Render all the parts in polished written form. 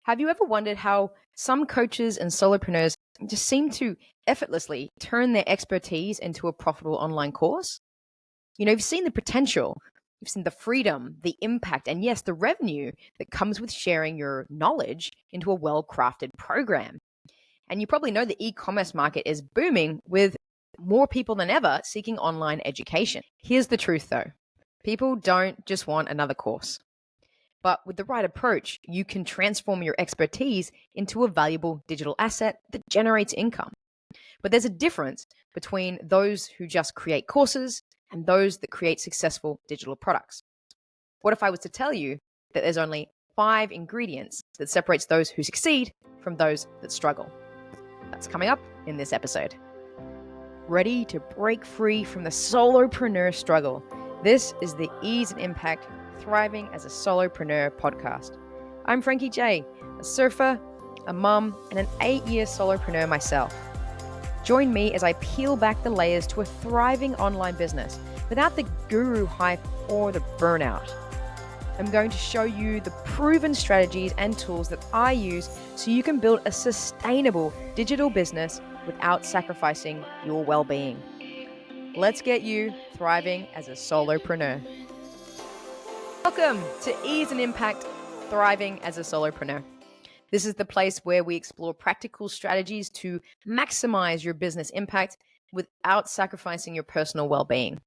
Have you ever wondered how some coaches and solopreneurs just seem to effortlessly turn their expertise into a profitable online course? You've seen the potential, you've seen the freedom, the impact, and yes, the revenue that comes with sharing your knowledge into a well crafted program. And you probably know the e commerce market is booming with more people than ever seeking online education. Here's the truth though, people don't just want another course. But with the right approach, you can transform your expertise into a valuable digital asset that generates income. But there's a difference between those who just create courses and those that create successful digital products. What if I was to tell you that there's only 5 ingredients that separates those who succeed from those that struggle? That's coming up in this episode. Ready to break free from the solopreneur struggle? This is the Ease and Impact Thriving as a Solopreneur podcast. I'm Frankie J, a surfer, a mum, and an 8-year solopreneur myself. Join me as I peel back the layers to a thriving online business without the guru hype or the burnout. I'm going to show you the proven strategies and tools that I use so you can build a sustainable digital business without sacrificing your well-being. Let's get you thriving as a solopreneur. Welcome to Ease and Impact Thriving as a Solopreneur. This is the place where we explore practical strategies to maximize your business impact without sacrificing your personal well-being.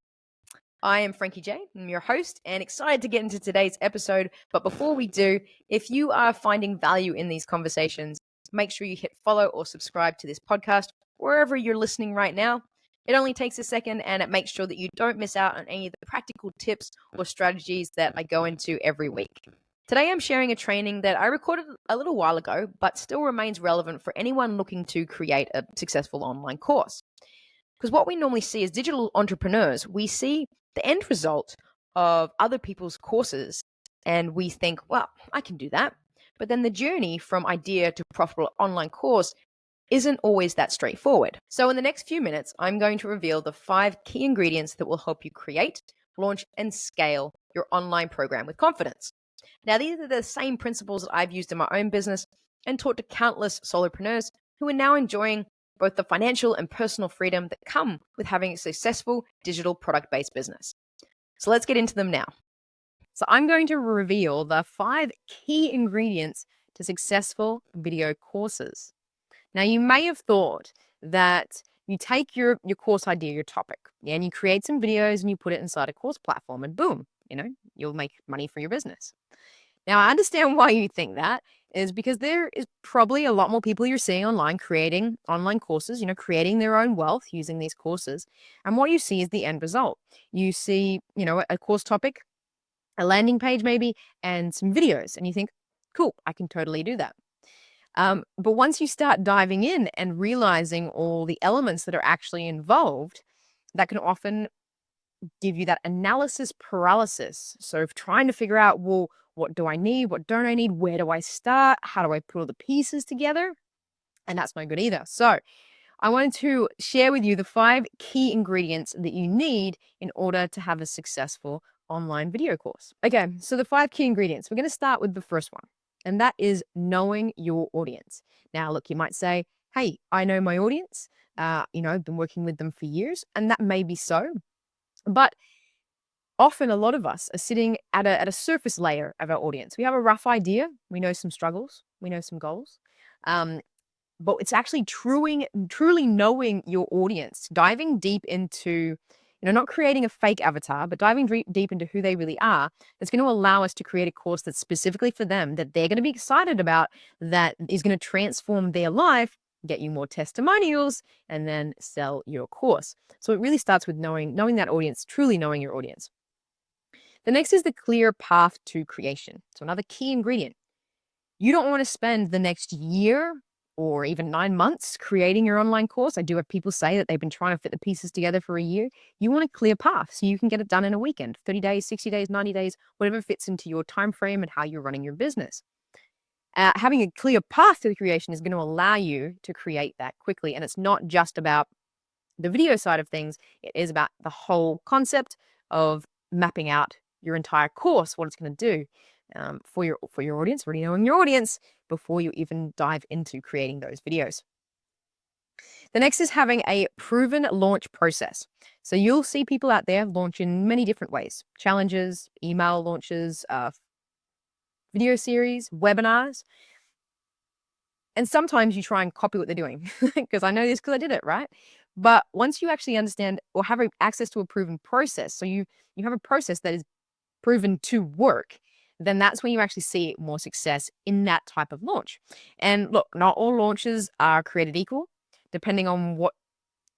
I am Frankie J, I'm your host, and excited to get into today's episode. But before we do, if you are finding value in these conversations, make sure you hit follow or subscribe to this podcast wherever you're listening right now. It only takes a second, and it makes sure that you don't miss out on any of the practical tips or strategies that I go into every week. Today, I'm sharing a training that I recorded a little while ago, but still remains relevant for anyone looking to create a successful online course. Because what we normally see as digital entrepreneurs, we see the end result of other people's courses, and we think, well, I can do that. But then the journey from idea to profitable online course isn't always that straightforward. So in the next few minutes, I'm going to reveal the 5 key ingredients that will help you create, launch, and scale your online program with confidence. Now, these are the same principles that I've used in my own business and taught to countless solopreneurs who are now enjoying both the financial and personal freedom that come with having a successful digital product-based business. So let's get into them now. So I'm going to reveal the 5 key ingredients to successful video courses. Now, you may have thought that you take your course idea, your topic, and you create some videos and you put it inside a course platform and boom, you'll make money for your business. Now, I understand why you think that is because there is probably a lot more people you're seeing online creating online courses, creating their own wealth using these courses. And what you see is the end result. You see, a course topic, a landing page maybe, and some videos. And you think, cool, I can totally do that. But once you start diving in and realizing all the elements that are actually involved, that can often give you that analysis paralysis. So trying to figure out, well, what do I need? What don't I need? Where do I start? How do I put all the pieces together? And that's no good either. So I wanted to share with you the 5 key ingredients that you need in order to have a successful online video course. Okay, so the 5 key ingredients. We're going to start with the first one, and that is knowing your audience. Now, look, you might say, hey, I know my audience. I've been working with them for years, and that may be so. But often a lot of us are sitting at a surface layer of our audience. We have a rough idea. We know some struggles. We know some goals. But it's actually truly knowing your audience, diving deep into, not creating a fake avatar, but diving deep into who they really are. That's going to allow us to create a course that's specifically for them, that they're going to be excited about, that is going to transform their life, get you more testimonials, and then sell your course. So it really starts with knowing that audience, truly knowing your audience. The next is the clear path to creation. So another key ingredient. You don't want to spend the next year or even 9 months creating your online course. I do have people say that they've been trying to fit the pieces together for a year. You want a clear path so you can get it done in a weekend, 30 days, 60 days, 90 days, whatever fits into your time frame and how you're running your business. Having a clear path to the creation is going to allow you to create that quickly. And it's not just about the video side of things. It is about the whole concept of mapping out your entire course, what it's going to do for your audience, already knowing your audience, before you even dive into creating those videos. The next is having a proven launch process. So you'll see people out there launch in many different ways: challenges, email launches, video series, webinars. And sometimes you try and copy what they're doing because I know this because I did it, right? But once you actually understand or have access to a proven process, so you have a process that is proven to work, then that's when you actually see more success in that type of launch. And look, not all launches are created equal, depending on what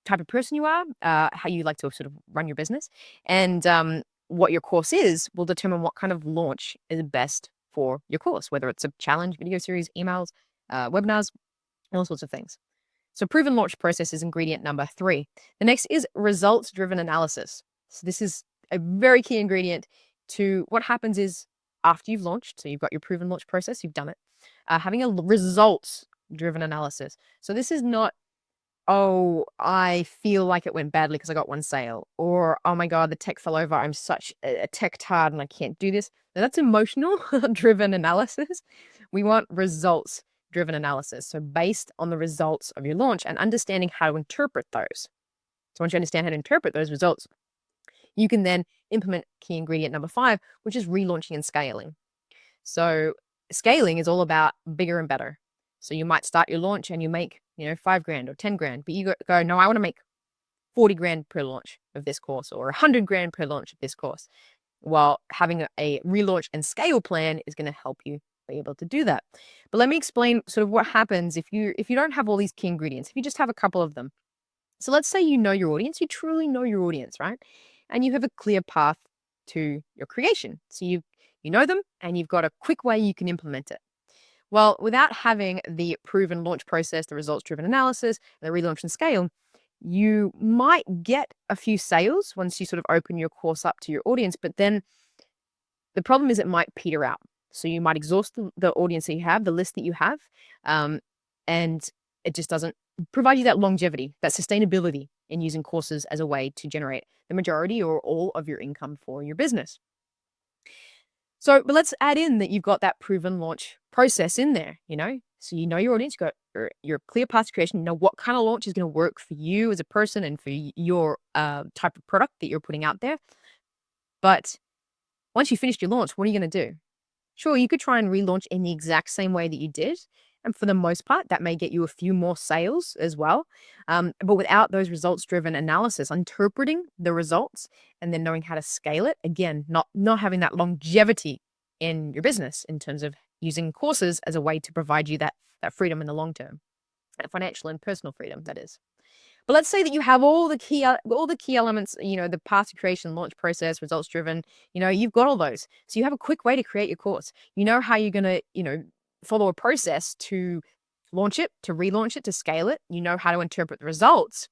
type of person you are, how you like to sort of run your business, and what your course is will determine what kind of launch is best for your course, whether it's a challenge, video series, emails, webinars, all sorts of things. So proven launch process is ingredient number 3. The next is results-driven analysis. So this is a very key ingredient to what happens is after you've launched, so you've got your proven launch process, you've done it, having a results-driven analysis. So this is not, oh, I feel like it went badly because I got one sale, or oh my God, the tech fell over. I'm such a tech tard and I can't do this. Now, that's emotional driven analysis. We want results driven analysis. So based on the results of your launch and understanding how to interpret those. So once you understand how to interpret those results, you can then implement key ingredient number 5, which is relaunching and scaling. So scaling is all about bigger and better. So you might start your launch and you make, $5,000 or 10 grand, but you go, no, I want to make 40 grand per launch of this course or 100 grand per launch of this course. Well, having a relaunch and scale plan is going to help you be able to do that. But let me explain sort of what happens if you don't have all these key ingredients, if you just have a couple of them. So let's say you know your audience, you truly know your audience, right? And you have a clear path to your creation. So you know them and you've got a quick way you can implement it. Well, without having the proven launch process, the results-driven analysis, the relaunch and scale, you might get a few sales once you sort of open your course up to your audience, but then the problem is it might peter out. So you might exhaust the audience that you have, the list that you have, and it just doesn't provide you that longevity, that sustainability in using courses as a way to generate the majority or all of your income for your business. So, but let's add in that you've got that proven launch process in there, So you know your audience, you've got your clear path to creation, you know what kind of launch is going to work for you as a person and for your type of product that you're putting out there. But once you finished your launch, what are you going to do? Sure, you could try and relaunch in the exact same way that you did. And for the most part, that may get you a few more sales as well. But without those results-driven analysis, interpreting the results and then knowing how to scale it, again, not having that longevity in your business in terms of using courses as a way to provide you that freedom in the long term, that financial and personal freedom, that is. But let's say that you have all the key elements, the path to creation, launch process, results driven, you've got all those. So you have a quick way to create your course. You know how you're going to, follow a process to launch it, to relaunch it, to scale it. You know how to interpret the results.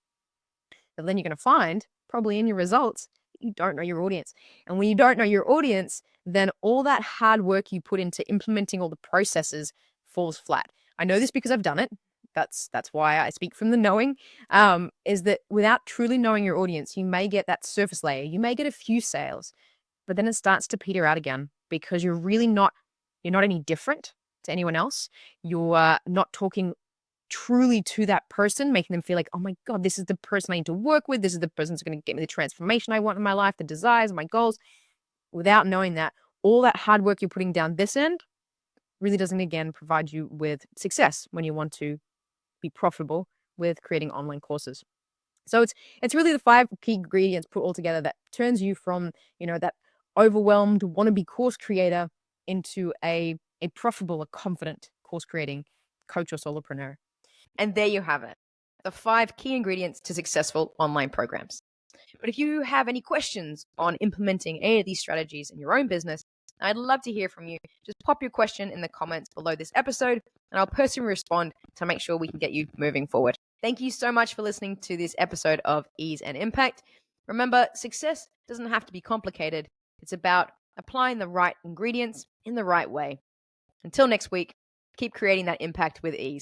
But then you're going to find probably in your results, you don't know your audience. And when you don't know your audience, then all that hard work you put into implementing all the processes falls flat. I know this because I've done it. That's why I speak from the knowing, is that without truly knowing your audience, you may get that surface layer. You may get a few sales, but then it starts to peter out again because you're not any different to anyone else. You're not talking truly to that person, making them feel like, oh my God, this is the person I need to work with. This is the person who's going to get me the transformation I want in my life, the desires, my goals. Without knowing that, all that hard work you're putting down this end really doesn't, again, provide you with success when you want to be profitable with creating online courses. So it's really the 5 key ingredients put all together that turns you from, that overwhelmed wannabe course creator into a profitable, a confident course creating coach or solopreneur. And there you have it, the 5 key ingredients to successful online programs. But if you have any questions on implementing any of these strategies in your own business, I'd love to hear from you. Just pop your question in the comments below this episode, and I'll personally respond to make sure we can get you moving forward. Thank you so much for listening to this episode of Ease and Impact. Remember, success doesn't have to be complicated. It's about applying the right ingredients in the right way. Until next week, keep creating that impact with ease.